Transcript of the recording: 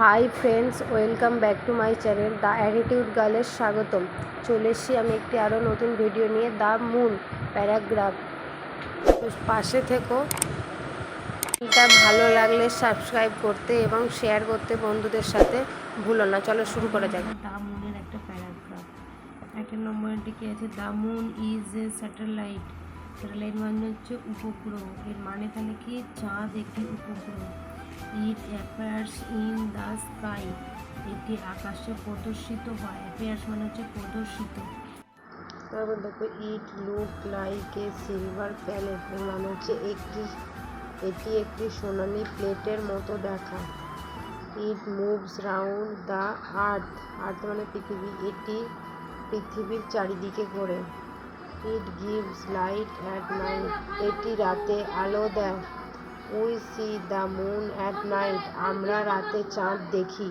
High friends, welcome back to my channel the attitude গার্লের স্বাগতম। চলে এসেছি আমি একটি আরও নতুন ভিডিও নিয়ে, দ্য মুন প্যারাগ্রাফ। পাশে থেকো। এটা ভালো লাগলে সাবস্ক্রাইব করতে এবং শেয়ার করতে বন্ধুদের সাথে ভুলো না। চলো শুরু করা যাক। দ্য মুনের একটা প্যারাগ্রাফ। 1 নম্বরের দিকে আছে the moon is a satellite. Satellite মানে হচ্ছে উপগ্রহ। এর মানে তাহলে কি? চাঁদ একটি উপগ্রহ। It appears in the sky. এটি আকাশে প্রদর্শিত হয়। অ্যাপিয়ার্স মানে হচ্ছে প্রদর্শিত। তারপর দেখো, it look like a silver palette, মানে হচ্ছে এটি একটি সোনালি প্লেটের মতো দেখায়। It moves round the earth, earth মানে পৃথিবী, এটি পৃথিবীর চারিদিকে ঘোরে। It gives light at night, এটি রাতে আলো দেয়। We see the moon at night, আমরা রাতে চাঁদ দেখি।